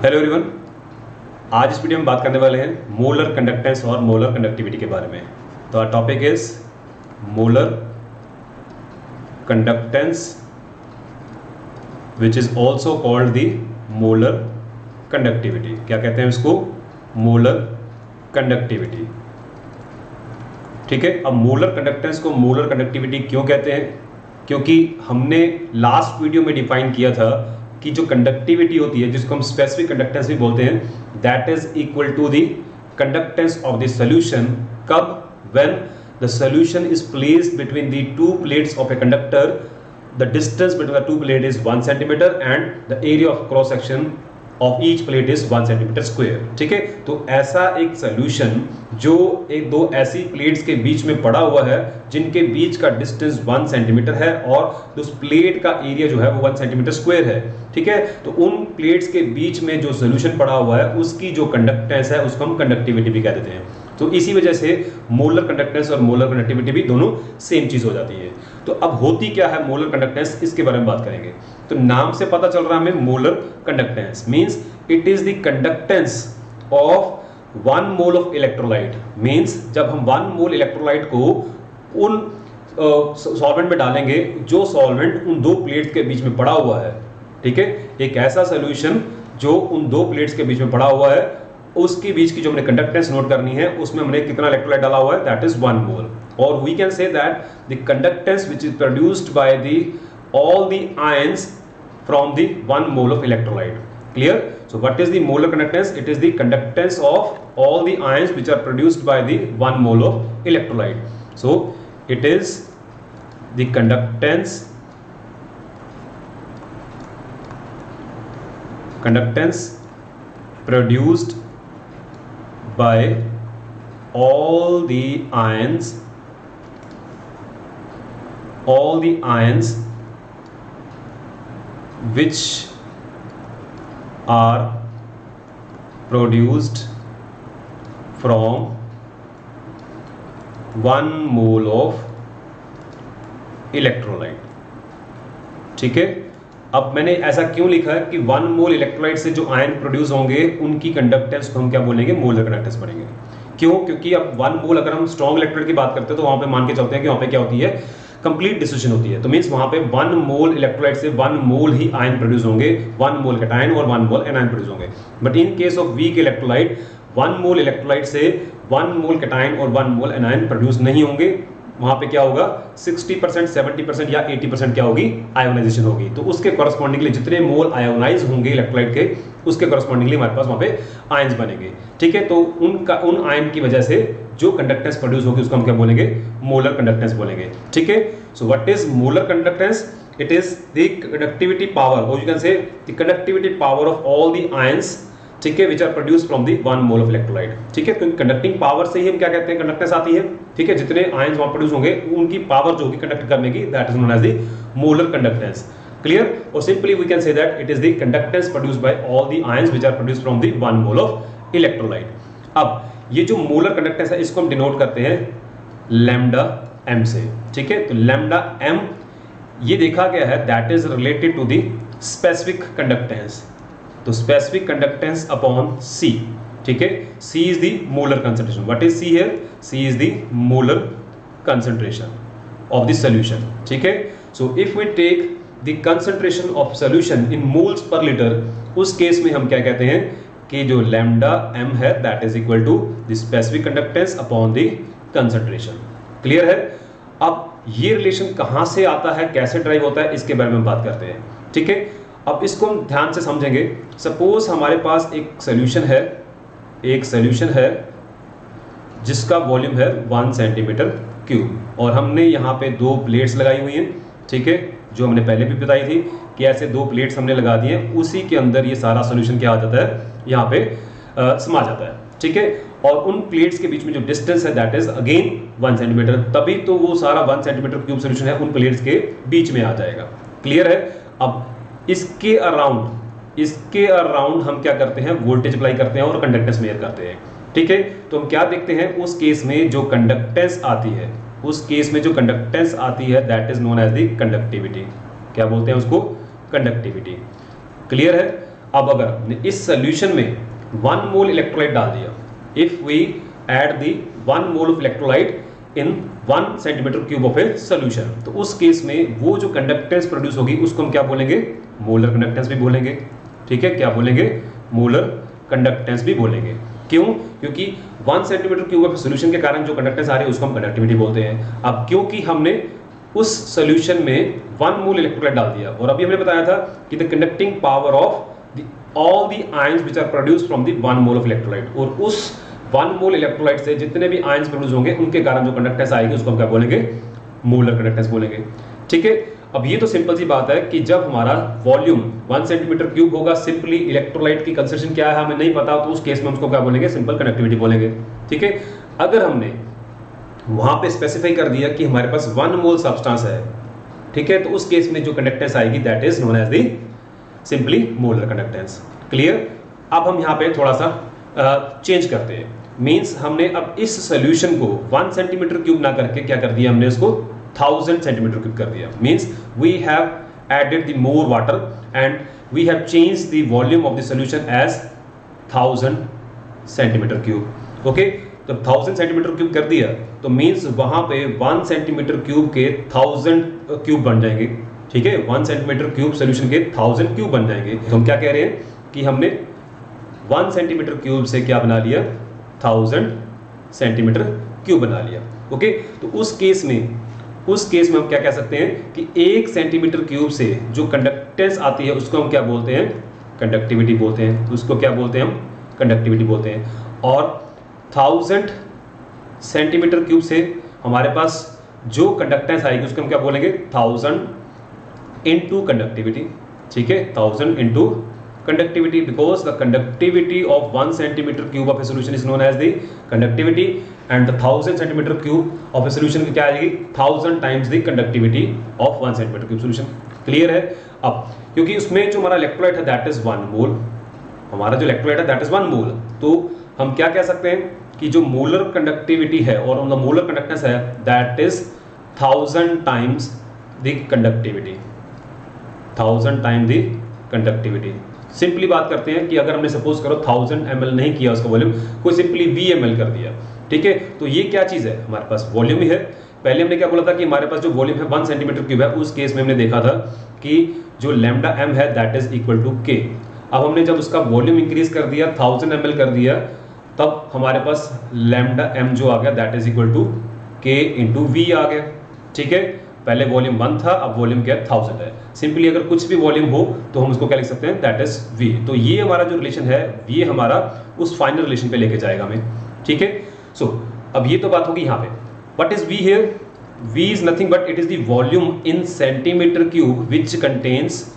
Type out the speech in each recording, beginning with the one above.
Hello everyone, आज इस video में बात करने वाले हैं मोलर कंडक्टेंस और मोलर कंडक्टिविटी के बारे में। तो our topic is molar conductance which is also called the molar conductivity. क्या कहते हैं इसको? Molar conductivity. ठीक है। अब मोलर कंडक्टेंस को मोलर कंडक्टिविटी क्यों कहते हैं? क्योंकि हमने लास्ट वीडियो में डिफाइन किया था कि जो कंडक्टिविटी होती है, जिसको हम स्पेसिफिक कंडक्टेंस भी बोलते हैं, that is equal to the conductance of the solution. कब? When the solution is placed between the two plates of a conductor, the distance between the two plate is 1 centimetre and the area of cross section of each plate is 1 centimetre square. ठीक है। तो ऐसा एक solution जो एक दो ऐसी plates के बीच में पड़ा हुआ है जिनके बीच का डिस्टेंस 1 सेंटीमीटर है और उस प्लेट का एरिया जो है वो 1 सेंटीमीटर स्क्वायर है। ठीक है। तो उन प्लेट्स के बीच में जो सॉल्यूशन पड़ा हुआ है उसकी जो कंडक्टेंस है उसको हम कंडक्टिविटी भी कह देते हैं। तो इसी वजह से मोलर कंडक्टेंस और मोलर कंडक्टिविटी भी दोनों सेम चीज हो जाती है। तो अब होती क्या है मोलर कंडक्टेंस, इसके बारे में बात करेंगे। तो नाम से पता चल रहा है हमें molar conductance means it is the conductance of 1 mole of electrolyte. Means जब हम 1 मोल इलेक्ट्रोलाइट को उन सॉल्वेंट में डालेंगे जो सॉल्वेंट उन दो प्लेट्स के बीच में पड़ा हुआ है। ठीक है। एक ऐसा सॉल्यूशन जो उन दो प्लेट्स के बीच में पड़ा हुआ है, उसके बीच की जो हमने कंडक्टेंस नोट करनी है उसमें हमने कितना इलेक्ट्रोलाइट डाला हुआ है, दैट इज 1 मोल। और we can say that the conductance which is produced by the all the ions from the 1 mole of electrolyte. Clear? So what is the molar conductance? It is the conductance of all the ions which are produced by the 1 mole of electrolyte. So it is the conductance produced by all the ions which are produced from 1 mole of electrolyte. ठीक है। अब मैंने ऐसा क्यों लिखा है कि 1 मोल electrolyte से जो आयन प्रोड्यूस होंगे उनकी कंडक्टेंस को हम क्या बोलेंगे? मोलर कंडक्टेंस पढ़ेंगे। क्यों? क्योंकि अब 1 मोल अगर हम स्ट्रॉन्ग इलेक्ट्रोलाइट की बात करते हैं तो वहां पे मान के चलते हैं कि वहां पे क्या होती है, कंप्लीट डिसोसिएशन होती है। तो मींस वहां पे 1 मोल इलेक्ट्रोलाइट से 1 मोल ही आयन प्रोड्यूस होंगे, 1 मोल कैटायन और 1 मोल एनायन प्रोड्यूस होंगे। But in case of weak electrolyte 1 mole electrolyte से 1 मोल कैटायन और 1 मोल एनायन प्रोड्यूस नहीं होंगे। वहां पे क्या होगा, 60%, 70% या 80% क्या होगी, आयोनाइजेशन होगी। तो उसके कॉरस्पॉन्डिंगली जितने मोल आयोनाइज होंगे इलेक्ट्रोलाइट के, उसके कॉरस्पॉन्डिंगली हमारे पास वहां पे आयंस बनेंगे। ठीक है। तो उन आयन की वजह से जो कंडक्टेंस प्रोड्यूस होगी उसको हम क्या बोलेंगे? मोलर कंडक्टेंस बोलेंगे। ठीक है। So what is molar conductance? It is the conductivity power, और you can say the conductivity power of all the ions, ठीक है, which are produce from the 1 mole of electrolyte. ठीक है। क्योंकि कंडक्टिंग पावर से ही हम क्या कहते हैं, कंडक्टेंस आती है। ठीक है। जितने आयंस वहां प्रोड्यूस होंगे उनकी पावर जो होगी कंडक्ट करने की, that is known as the molar conductance. Clear? और simply we can say that it is the conductance produced by all the ions which are produced from the 1 mole of electrolyte. अब ये जो molar conductance है इसको हम denote करते हैं lambda m से। ठीक है। तो लैम्डा m ये देखा गया है that is related to the specific conductance. तो स्पेसिफिक कंडक्टेंस अपॉन C। ठीक है। C is the molar concentration. What is C here? C is the molar concentration of the solution. ठीक है। So if we take the concentration of solution in moles per litre, उस केस में हम क्या कहते हैं कि जो लैम्डा m है that is equal to the specific conductance upon the concentration. Clear है? अब ये रिलेशन कहां से आता है, कैसे ड्राइव होता है, इसके बारे में बात करते हैं। ठीक है। अब इसको हम ध्यान से समझेंगे। सपोज हमारे पास एक सॉल्यूशन है जिसका वॉल्यूम है 1 सेंटीमीटर क्यूब, और हमने यहाँ पे 2 प्लेट्स लगाई हुई हैं। ठीक है। जो हमने पहले भी बताई थी कि ऐसे 2 प्लेट्स हमने लगा दी हैं, उसी के अंदर ये सारा सॉल्यूशन क्या आ जाता है, यहाँ पे समा जाता है। ठीक है। और उन प्लेट्स के बीच में जो डिस्टेंस है दैट इज अगेन 1 सेंटीमीटर, तभी तो वो सारा 1 सेंटीमीटर क्यूब सॉल्यूशन है उन प्लेट्स के बीच में आ जाएगा। क्लियर है? अब इसके अराउंड हम क्या करते हैं, वोल्टेज अप्लाई करते हैं और कंडक्टेंस मेजर करते हैं। ठीक है। तो हम क्या देखते हैं, उस केस में जो कंडक्टेंस आती है that is known as the conductivity. क्या बोलते हैं उसको? कंडक्टिविटी। क्लियर है? अब अगर हमने इस सोल्यूशन में 1 मोल इलेक्ट्रोलाइट डाल दिया, if we add the 1 mole of electrolyte in 1 centimetre cube of a solution, तो उस केस में वो जो कंडक्टेंस प्रोड्यूस होगी उसको हम क्या बोलेंगे, मोलर कंडक्टेंस भी बोलेंगे। ठीक है, क्या बोलेंगे, मोलर कंडक्टेंस भी बोलेंगे। क्यों? क्योंकि 1 सेंटीमीटर क्यूब ऑफ सोल्यूशन के कारण जो कंडक्टेंस आ रही है उसको हम कंडक्टिविटी बोलते हैं। अब क्योंकि हमने उस सोल्यूशन में 1 मोल इलेक्ट्रोलाइट डाल दिया, और अभी हमने बताया था कि the conducting power of all the ions which are produced from the 1 mole of electrolyte, और उस 1 मोल इलेक्ट्रोलाइट से जितने भी आयंस प्रोड्यूस होंगे उनके कारण जो कंडक्टेंस आएगी उसको हम क्या बोलेंगे, मोलर कंडक्टेंस बोलेंगे। ठीक है, अब ये तो सिंपल सी बात है कि जब हमारा वॉल्यूम 1 सेंटीमीटर क्यूब होगा, सिंपली इलेक्ट्रोलाइट की कंसंट्रेशन क्या है हमें नहीं पता, तो उस केस में हम उसको क्या बोलेंगे, सिंपल कंडक्टिविटी बोलेंगे। ठीक है, अगर हमने वहां पे स्पेसिफाई कर दिया कि हमारे पास 1 मोल सब्सटेंस है, ठीक है, तो उस केस में जो कंडक्टेंस आएगी that is known as the simply molar conductance. Clear? अब हम यहाँ पे थोड़ा सा चेंज करते हैं, मींस हमने अब इस सोल्यूशन को 1 सेंटीमीटर क्यूब ना करके क्या कर दिया, हमने इसको 1000 सेंटीमीटर क्यूब कर दिया। Means we have added the more water and we have changed the volume of the solution as 1000 centimetre cube. Okay, तो 1000 सेंटीमीटर क्यूब कर दिया तो मींस वहां पे 1 सेंटीमीटर क्यूब के 1000 क्यूब बन जाएंगे। ठीक है, 1 सेंटीमीटर क्यूब सोल्यूशन के 1000 क्यूब बन जाएंगे। तो हम क्या कह रहे हैं कि हमने 1 सेंटीमीटर क्यूब से क्या बना लिया, 1000 सेंटीमीटर क्यूब बना लिया। ओके, तो उस केस में हम क्या कह सकते हैं कि 1 सेंटीमीटर क्यूब से जो कंडक्टेंस आती है उसको हम क्या बोलते हैं, कंडक्टिविटी बोलते हैं। तो उसको क्या बोलते हैं हम, कंडक्टिविटी बोलते हैं। और 1000 सेंटीमीटर क्यूब से हमारे पास जो कंडक्टेंस आएगी उसको हम क्या बोलेंगे, 1000 इंटू कंडक्टिविटी। ठीक है, 1000 into conductivity, because the conductivity of 1 centimeter cube of a solution is known as the conductivity, and the 1000 centimeter cube of a solution क्या आएगी, 1000 times the conductivity of 1 centimeter cube solution। Clear है? अब क्योंकि उसमें जो हमारा electrolyte है that is 1 मोल, हमारा जो इलेक्ट्रोलाइट है दैट इज 1 मोल, तो हम क्या कह सकते हैं कि जो मोलर कंडक्टिविटी है और मोलर कंडक्टेंस है that is 1000 times the conductivity, 1000 time the conductivity. Simply बात करते हैं कि अगर हमने सपोज करो 1000 ml नहीं किया उसका वॉल्यूम, कोई सिंपली VmL कर दिया। ठीक है, तो ये क्या चीज़ है, हमारे पास वॉल्यूम ही है। पहले हमने क्या बोला था कि हमारे पास जो वॉल्यूम है 1 सेंटीमीटर क्यूब है, उस केस में हमने देखा था कि जो लैम्डा m है that is equal to k। अब हमने जब उसका वॉल्यूम इंक्रीज कर दिया, 1000 ml कर दिया, तब हमारे पास लैम्डा m जो आ गया that is equal to k into v आ गया। ठीक है, पहले वॉल्यूम 1 था, अब वॉल्यूम क्या 1000 है। सिंपली अगर कुछ भी वॉल्यूम हो तो हम उसको क्या लिख सकते हैं, दैट इज v। तो ये हमारा जो रिलेशन है ये हमारा उस फाइनल रिलेशन पे लेके जाएगा हमें। ठीक है, सो अब ये तो बात होगी यहाँ पे। What is v here? v is nothing but it is the volume in centimetre cube which contains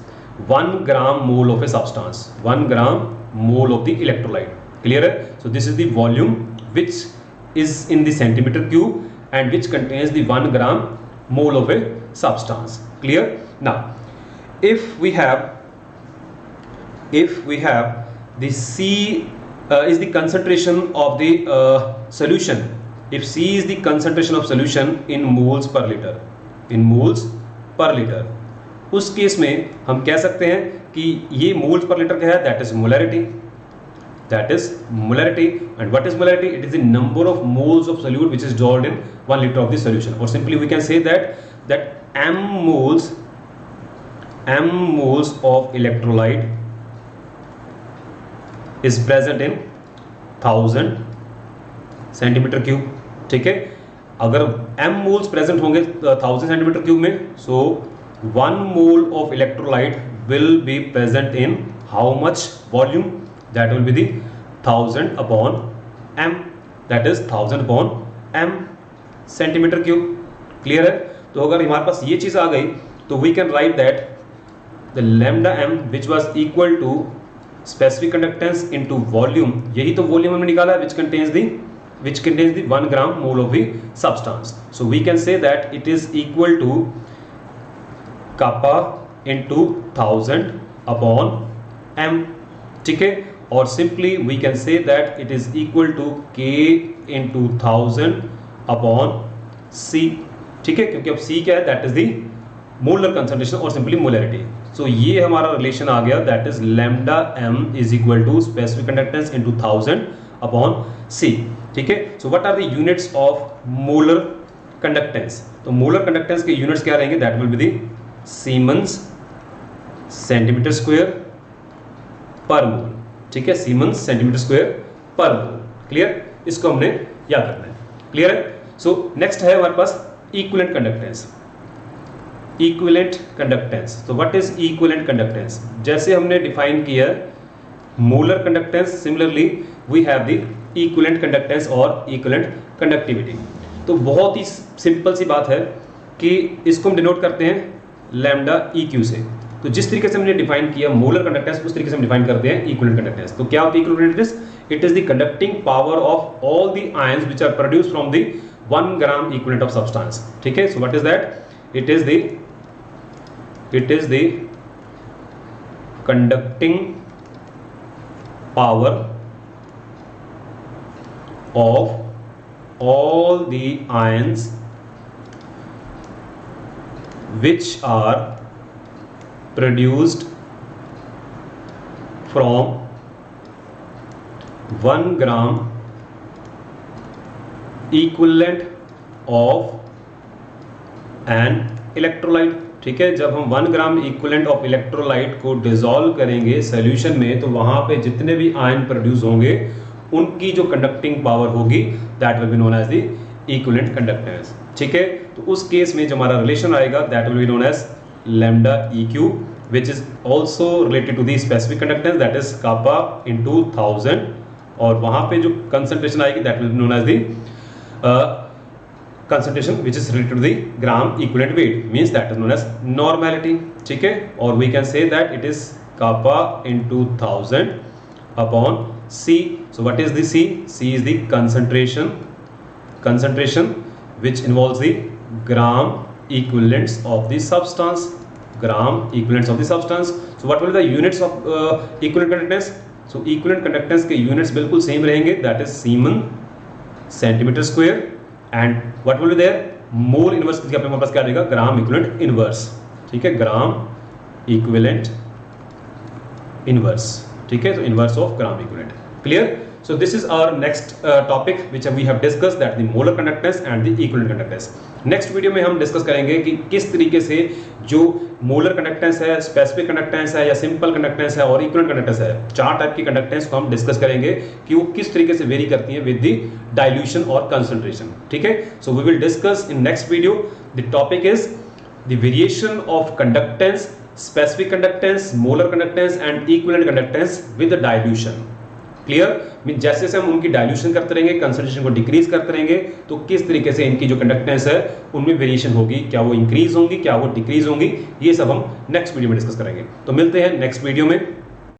1 gram mole of a substance, 1 gram mole of the electrolyte. Clear है? So this is the volume which is in the centimetre cube and which contains the 1 gram mole of a substance. Clear? Now if we have the C is the concentration of the solution, if C is the concentration of solution in moles per liter, उस केस में हम कह सकते हैं कि ये moles per liter क्या है, that is molarity, and what is molarity? It is the number of moles of solute which is dissolved in 1 liter of the solution, or simply we can say that m moles of electrolyte is present in 1000 centimetre cube. ठीक है, अगर m moles present होंगे 1000 centimetre cube में, so 1 mole of electrolyte will be present in how much volume? That will be the 1000 upon m, that is 1000 upon m centimetre cube. Clear है? तो अगर हमारे पास ये चीज आ गई तो we can write that the lambda m which was equal to specific conductance into volume, यही तो वॉल्यूम हमने निकाला है, which contains the 1 gram mole of the substance. So we can say that it is equal to kappa into 1000 upon m। ठीक है, और simply we can say that it is equal to k into 1000 upon c। ठीक है, क्योंकि अब c क्या है, that is the molar concentration और सिंपली मोलरिटी। सो ये हमारा रिलेशन आ गया, that is lambda m is equal to specific conductance into 1000 upon c। ठीक है, so what are the units of molar conductance? तो मोलर कंडक्टेंस के units क्या रहेंगे? That will be the siemens centimetre square पर मोल। ठीक है, सीमेंस सेंटीमीटर स्क्वायर पर मोल। क्लियर, इसको हमने याद रखना है। क्लियर है? सो नेक्स्ट है हमारे पास इक्विवेलेंट कंडक्टेंस। इक्विवेलेंट कंडक्टेंस, तो व्हाट इज इक्विवेलेंट कंडक्टेंस? जैसे हमने डिफाइन किया molar conductance, similarly we have the equivalent conductance और इक्विवेलेंट कंडक्टिविटी। तो बहुत ही सिंपल सी बात है कि इसको हम डिनोट करते हैं लैम्डा EQ से। तो जिस तरीके से हमने डिफाइन किया मोलर कंडक्टेंस, उस तरीके से हम डिफाइन करते हैं इक्विवेलेंट कंडक्टेंस। तो क्या होती है equivalent conductance? It is the conducting power of all the ions which are produced from the 1 gram equivalent of substance. ठीक है, so what is that? It is the conducting power of all the ions which are produced from 1 gram equivalent of an electrolyte। ठीक है, जब हम 1 gram equivalent of electrolyte को dissolve करेंगे solution में, तो वहां पे जितने भी आयन प्रोड्यूस होंगे उनकी जो कंडक्टिंग पावर होगी that will be known as the equivalent conductance. ठीक है, तो उस केस में जो हमारा रिलेशन आएगा that will be known as lambda EQ which is also related to the specific conductance that is kappa into 1000, और वहां पे जो कंसंट्रेशन आएगी that will be known as the concentration which is related to the gram equivalent weight, means that is known as normality। ठीक है, और we can say that it is kappa into 1000 upon C। so what is the C? C is the concentration which involves the gram equivalents of the substance, gram equivalents of the substance। so what will be the units of equivalent conductance? so equivalent conductance के units बिल्कुल same रहेंगे, that is Siemens centimetre square, and what will be there? Mole inverse के अपने पास क्या रहेगा? Gram equivalent inverse. ठीक है, ग्राम इक्विवेलेंट इनवर्स। ठीक है, तो inverse of gram equivalent. Clear? So this is our next topic which we have discussed, that the molar conductance and the equivalent conductance. Next video में हम discuss करेंगे कि किस तरीके से जो मोलर कंडक्टेंस है, स्पेसिफिक कंडक्टेंस है या सिंपल कंडक्टेंस है और इक्विवेलेंट कंडक्टेंस है, 4 टाइप की कंडक्टेंस को हम डिस्कस करेंगे कि वो किस तरीके से वेरी करती हैं विद द डाइल्यूशन और कंसंट्रेशन। ठीक है, so we will discuss in next video. The topic is the variation of conductance, specific conductance, molar conductance and equivalent conductance with the dilution. Clear? Mean जैसे जैसे हम उनकी dilution करते रहेंगे, concentration को डिक्रीज करते रहेंगे, तो किस तरीके से इनकी जो कंडक्टेंस है उनमें वेरिएशन होगी, क्या वो इंक्रीज होंगी, क्या वो डिक्रीज होंगी, ये सब हम नेक्स्ट वीडियो में डिस्कस करेंगे। तो मिलते हैं नेक्स्ट वीडियो में।